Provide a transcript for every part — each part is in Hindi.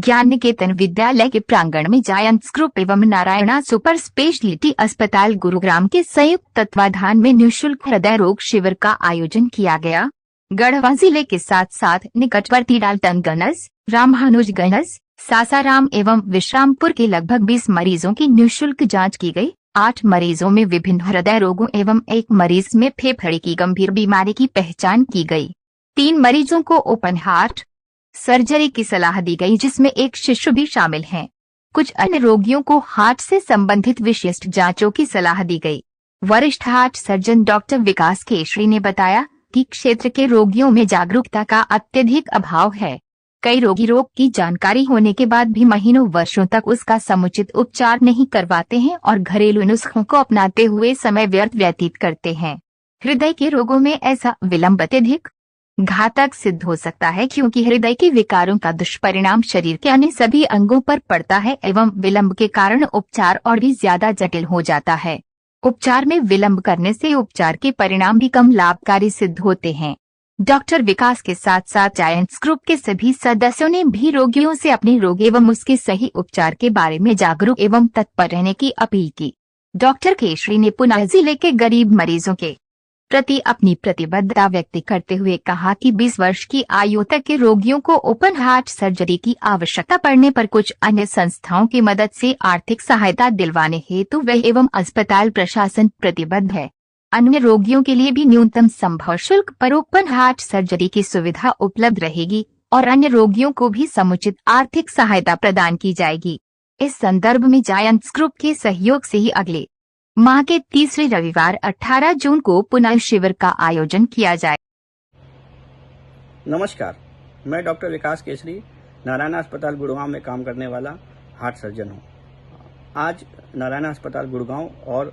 ज्ञान निकेतन विद्यालय के प्रांगण में जायंट्स ग्रुप एवं नारायणा सुपर स्पेशलिटी अस्पताल गुरुग्राम के संयुक्त तत्वाधान में निःशुल्क हृदय रोग शिविर का आयोजन किया गया। गढ़वा जिले के साथ साथ निकटवर्ती डाल्टनगंज, रामानुजगंज, सासाराम एवं विश्रामपुर के लगभग 20 मरीजों की निःशुल्क जांच की गई। 8 मरीजों में विभिन्न हृदय रोगों एवं 1 मरीज में फेफड़े की गंभीर बीमारी की पहचान की गई। 3 मरीजों को ओपन हार्ट सर्जरी की सलाह दी गई, जिसमें एक शिशु भी शामिल है। कुछ अन्य रोगियों को हार्ट से संबंधित विशिष्ट जांचों की सलाह दी गई। वरिष्ठ हार्ट सर्जन डॉक्टर विकास केशरी ने बताया कि क्षेत्र के रोगियों में जागरूकता का अत्यधिक अभाव है। कई रोगी रोग की जानकारी होने के बाद भी महीनों वर्षों तक उसका समुचित उपचार नहीं करवाते हैं और घरेलू नुस्खों को अपनाते हुए समय व्यतीत करते हैं। हृदय के रोगों में ऐसा विलंब अत्यधिक घातक सिद्ध हो सकता है, क्योंकि हृदय के विकारों का दुष्परिणाम शरीर के अन्य सभी अंगों पर पड़ता है एवं विलंब के कारण उपचार और भी ज्यादा जटिल हो जाता है। उपचार में विलंब करने से उपचार के परिणाम भी कम लाभकारी सिद्ध होते हैं। डॉक्टर विकास के साथ साथ जायंट्स ग्रुप के सभी सदस्यों ने भी रोगियों से अपने रोग एवं उसके सही उपचार के बारे में जागरूक एवं तत्पर रहने की अपील की। डॉक्टर केशरी ने पुनः जिले के गरीब मरीजों के प्रति अपनी प्रतिबद्धता व्यक्त करते हुए कहा कि 20 वर्ष की आयु तक के रोगियों को ओपन हार्ट सर्जरी की आवश्यकता पड़ने पर कुछ अन्य संस्थाओं की मदद से आर्थिक सहायता दिलवाने हेतु वह एवं अस्पताल प्रशासन प्रतिबद्ध है। अन्य रोगियों के लिए भी न्यूनतम संभव शुल्क पर ओपन हार्ट सर्जरी की सुविधा उपलब्ध रहेगी और अन्य रोगियों को भी समुचित आर्थिक सहायता प्रदान की जाएगी। इस संदर्भ में जायंट्स ग्रुप के सहयोग से ही अगले माह के तीसरे रविवार 18 जून को पुनः शिविर का आयोजन किया जाए। नमस्कार, मैं डॉक्टर विकास केशरी नारायणा अस्पताल गुड़गांव में काम करने वाला हार्ट सर्जन हूं। आज नारायणा अस्पताल गुड़गांव और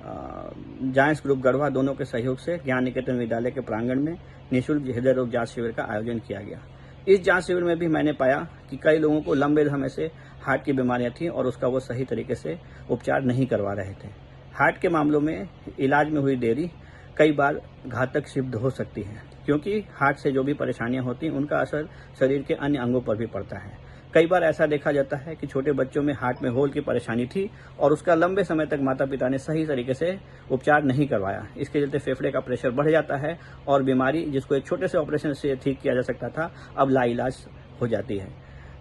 जायंट्स ग्रुप गढ़वा दोनों के सहयोग से ज्ञान निकेतन विद्यालय के प्रांगण में निःशुल्क हृदय रोग जांच शिविर का आयोजन किया गया। इस जांच शिविर में भी मैंने पाया कि कई लोगों को लंबे समय से हार्ट की बीमारियां थी और उसका वो सही तरीके से उपचार नहीं करवा रहे थे। हार्ट के मामलों में इलाज में हुई देरी कई बार घातक सिद्ध हो सकती है, क्योंकि हार्ट से जो भी परेशानियां होती हैं उनका असर शरीर के अन्य अंगों पर भी पड़ता है। कई बार ऐसा देखा जाता है कि छोटे बच्चों में हार्ट में होल की परेशानी थी और उसका लंबे समय तक माता पिता ने सही तरीके से उपचार नहीं करवाया। इसके चलते फेफड़े का प्रेशर बढ़ जाता है और बीमारी जिसको एक छोटे से ऑपरेशन से ठीक किया जा सकता था, अब लाइलाज हो जाती है।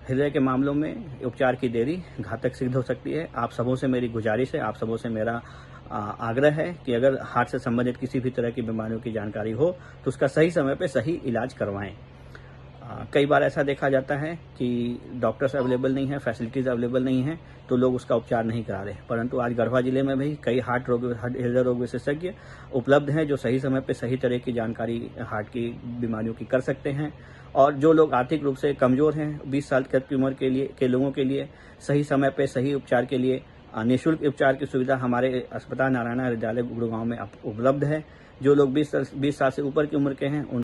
हृदय के मामलों में उपचार की देरी घातक सिद्ध हो सकती है। आप सबों से मेरी गुजारिश है, आप सबों से मेरा आग्रह है कि अगर हार्ट से संबंधित किसी भी तरह की बीमारियों की जानकारी हो तो उसका सही समय पे सही इलाज करवाएं। कई बार ऐसा देखा जाता है कि डॉक्टर्स अवेलेबल नहीं है, फैसिलिटीज़ अवेलेबल नहीं है, तो लोग उसका उपचार नहीं करा रहे। परंतु आज गढ़वा जिले में भी कई हृदय रोग विशेषज्ञ उपलब्ध हैं जो सही समय पे सही तरह की जानकारी हार्ट की बीमारियों की कर सकते हैं। और जो लोग आर्थिक रूप से कमजोर हैं, 20 साल की उम्र के लोगों के लिए सही समय पे सही उपचार के लिए निःशुल्क उपचार की सुविधा हमारे अस्पताल नारायणा विद्यालय गुड़गांव में उपलब्ध है। जो लोग 20 साल से ऊपर की उम्र के हैं